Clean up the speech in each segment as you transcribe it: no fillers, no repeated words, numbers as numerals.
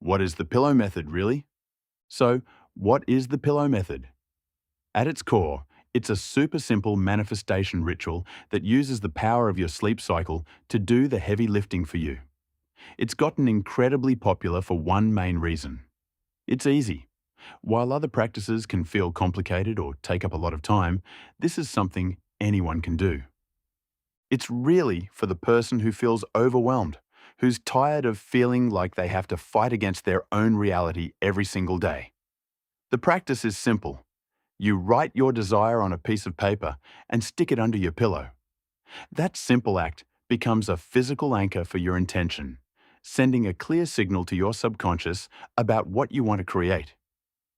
What is the pillow method, really? So, what is the pillow method? At its core, it's a super simple manifestation ritual that uses the power of your sleep cycle to do the heavy lifting for you. It's gotten incredibly popular for one main reason. It's easy. While other practices can feel complicated or take up a lot of time, this is something anyone can do. It's really for the person who feels overwhelmed, who's tired of feeling like they have to fight against their own reality every single day. The practice is simple. You write your desire on a piece of paper and stick it under your pillow. That simple act becomes a physical anchor for your intention, sending a clear signal to your subconscious about what you want to create.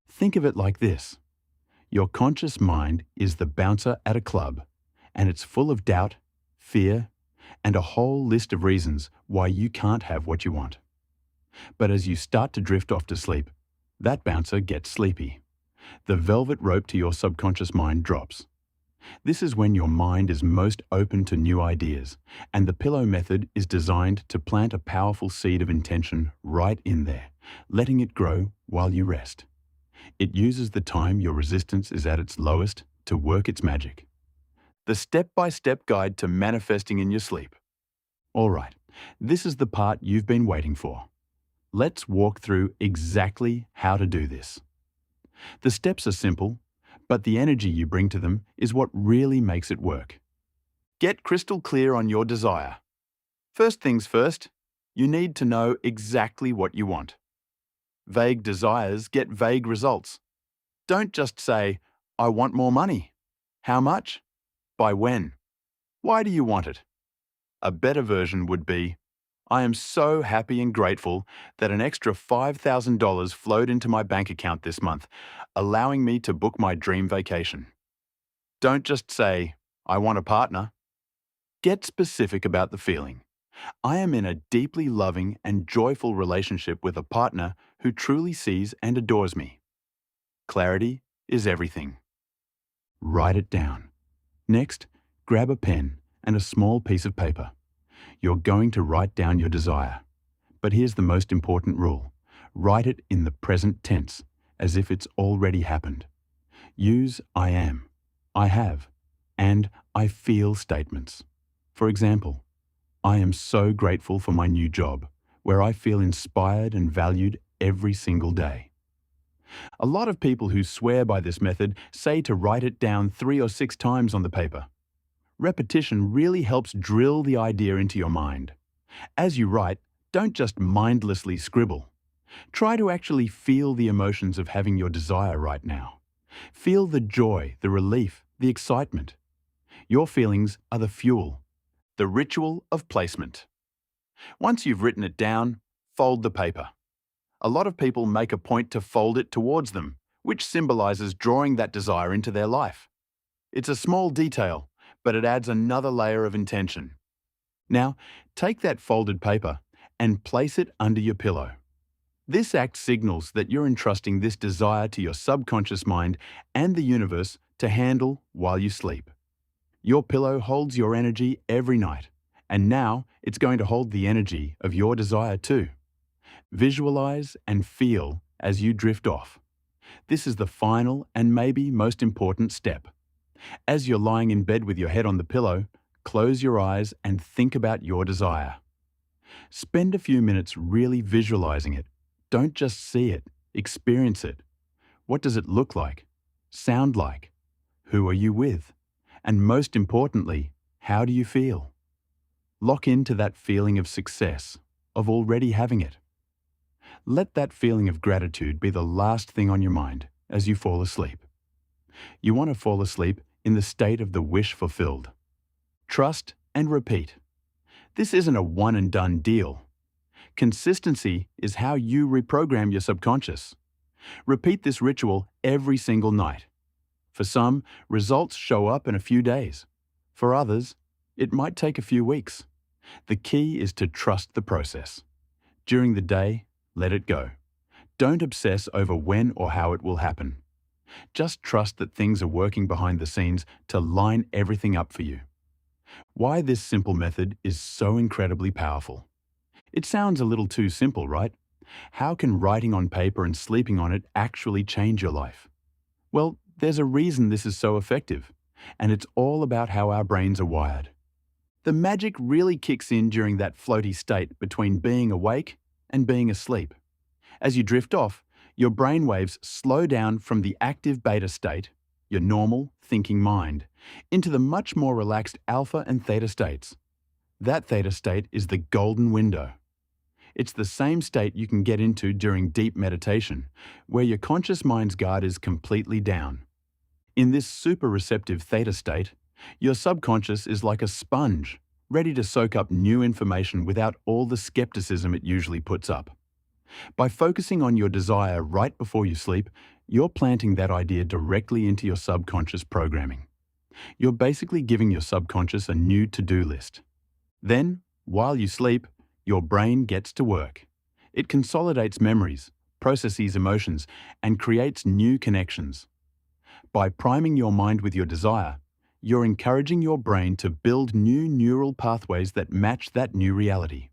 Think of it like this. Your conscious mind is the bouncer at a club, and it's full of doubt, fear, and a whole list of reasons why you can't have what you want. But as you start to drift off to sleep, that bouncer gets sleepy. The velvet rope to your subconscious mind drops. This is when your mind is most open to new ideas, and the pillow method is designed to plant a powerful seed of intention right in there, letting it grow while you rest. It uses the time your resistance is at its lowest to work its magic. The step-by-step guide to manifesting in your sleep. All right, this is the part you've been waiting for. Let's walk through exactly how to do this. The steps are simple, but the energy you bring to them is what really makes it work. Get crystal clear on your desire. First things first, you need to know exactly what you want. Vague desires get vague results. Don't just say, "I want more money." How much? By when? Why do you want it? A better version would be, "I am so happy and grateful that an extra $5,000 flowed into my bank account this month, allowing me to book my dream vacation." Don't just say, "I want a partner." Get specific about the feeling. I am in a deeply loving and joyful relationship with a partner who truly sees and adores me. Clarity is everything. Write it down. Next, grab a pen and a small piece of paper. You're going to write down your desire. But here's the most important rule. Write it in the present tense, as if it's already happened. Use I am, I have, and I feel statements. For example, I am so grateful for my new job, where I feel inspired and valued every single day. A lot of people who swear by this method say to write it down 3 or 6 times on the paper. Repetition really helps drill the idea into your mind. As you write, don't just mindlessly scribble. Try to actually feel the emotions of having your desire right now. Feel the joy, the relief, the excitement. Your feelings are the fuel. The ritual of placement. Once you've written it down, fold the paper. A lot of people make a point to fold it towards them, which symbolizes drawing that desire into their life. It's a small detail, but it adds another layer of intention. Now, take that folded paper and place it under your pillow. This act signals that you're entrusting this desire to your subconscious mind and the universe to handle while you sleep. Your pillow holds your energy every night, and now it's going to hold the energy of your desire too. Visualize and feel as you drift off. This is the final and maybe most important step. As you're lying in bed with your head on the pillow, close your eyes and think about your desire. Spend a few minutes really visualizing it. Don't just see it, experience it. What does it look like? Sound like? Who are you with? And most importantly, how do you feel? Lock into that feeling of success, of already having it. Let that feeling of gratitude be the last thing on your mind as you fall asleep. You want to fall asleep in the state of the wish fulfilled. Trust and repeat. This isn't a one-and-done deal. Consistency is how you reprogram your subconscious. Repeat this ritual every single night. For some, results show up in a few days. For others, it might take a few weeks. The key is to trust the process. During the day, let it go. Don't obsess over when or how it will happen. Just trust that things are working behind the scenes to line everything up for you. Why this simple method is so incredibly powerful. It sounds a little too simple, right? How can writing on paper and sleeping on it actually change your life? Well, there's a reason this is so effective, and it's all about how our brains are wired. The magic really kicks in during that floaty state between being awake and being asleep. As you drift off, your brain waves slow down from the active beta state, your normal, thinking mind, into the much more relaxed alpha and theta states. That theta state is the golden window. It's the same state you can get into during deep meditation, where your conscious mind's guard is completely down. In this super receptive theta state, your subconscious is like a sponge, ready to soak up new information without all the skepticism it usually puts up. By focusing on your desire right before you sleep, you're planting that idea directly into your subconscious programming. You're basically giving your subconscious a new to-do list. Then, while you sleep, your brain gets to work. It consolidates memories, processes emotions, and creates new connections. By priming your mind with your desire, you're encouraging your brain to build new neural pathways that match that new reality.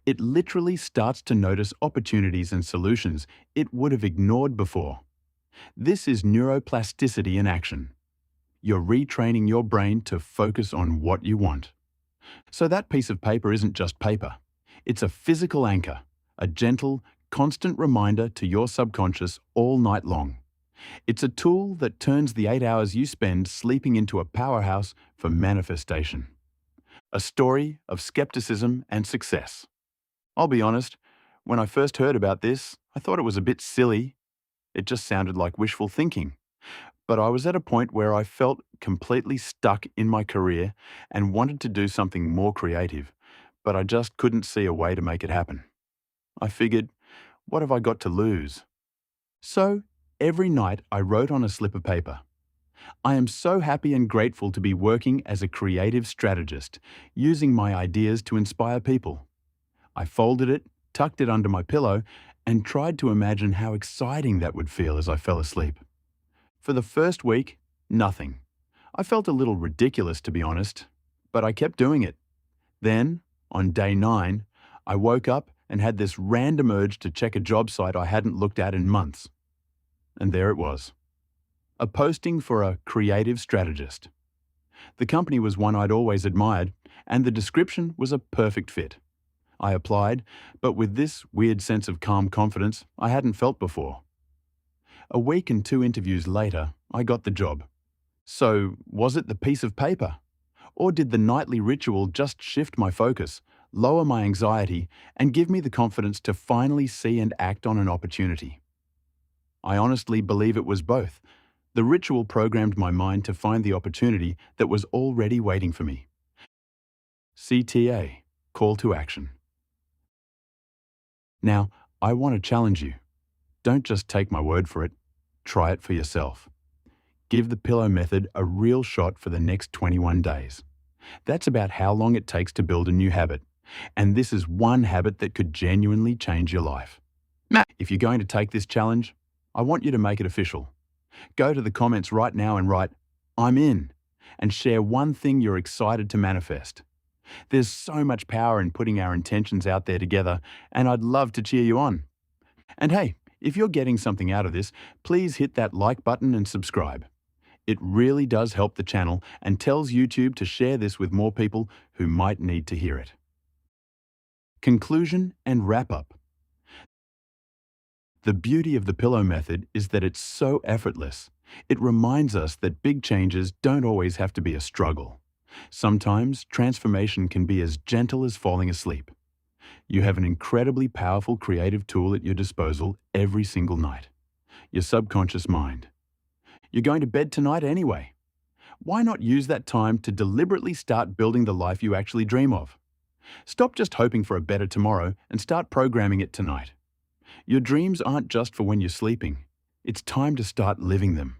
It literally starts to notice opportunities and solutions it would have ignored before. This is neuroplasticity in action. You're retraining your brain to focus on what you want. So that piece of paper isn't just paper. It's a physical anchor, a gentle, constant reminder to your subconscious all night long. It's a tool that turns the 8 hours you spend sleeping into a powerhouse for manifestation. A story of skepticism and success. I'll be honest, when I first heard about this, I thought it was a bit silly. It just sounded like wishful thinking. But I was at a point where I felt completely stuck in my career and wanted to do something more creative, but I just couldn't see a way to make it happen. I figured, what have I got to lose? So, every night I wrote on a slip of paper. I am so happy and grateful to be working as a creative strategist, using my ideas to inspire people. I folded it, tucked it under my pillow, and tried to imagine how exciting that would feel as I fell asleep. For the first week, nothing. I felt a little ridiculous, to be honest, but I kept doing it. Then, on day 9, I woke up and had this random urge to check a job site I hadn't looked at in months. And there it was. A posting for a creative strategist. The company was one I'd always admired, and the description was a perfect fit. I applied, but with this weird sense of calm confidence I hadn't felt before. A week and 2 interviews later, I got the job. So, was it the piece of paper? Or did the nightly ritual just shift my focus, lower my anxiety, and give me the confidence to finally see and act on an opportunity? I honestly believe it was both. The ritual programmed my mind to find the opportunity that was already waiting for me. CTA, Call to Action. Now, I want to challenge you. Don't just take my word for it. Try it for yourself. Give the pillow method a real shot for the next 21 days. That's about how long it takes to build a new habit. And this is one habit that could genuinely change your life. If you're going to take this challenge, I want you to make it official. Go to the comments right now and write, "I'm in," and share one thing you're excited to manifest. There's so much power in putting our intentions out there together, and I'd love to cheer you on. And hey, if you're getting something out of this, please hit that like button and subscribe. It really does help the channel and tells YouTube to share this with more people who might need to hear it. Conclusion and wrap-up. The beauty of the pillow method is that it's so effortless. It reminds us that big changes don't always have to be a struggle. Sometimes transformation can be as gentle as falling asleep. You have an incredibly powerful creative tool at your disposal every single night. Your subconscious mind. You're going to bed tonight anyway. Why not use that time to deliberately start building the life you actually dream of? Stop just hoping for a better tomorrow and start programming it tonight. Your dreams aren't just for when you're sleeping. It's time to start living them.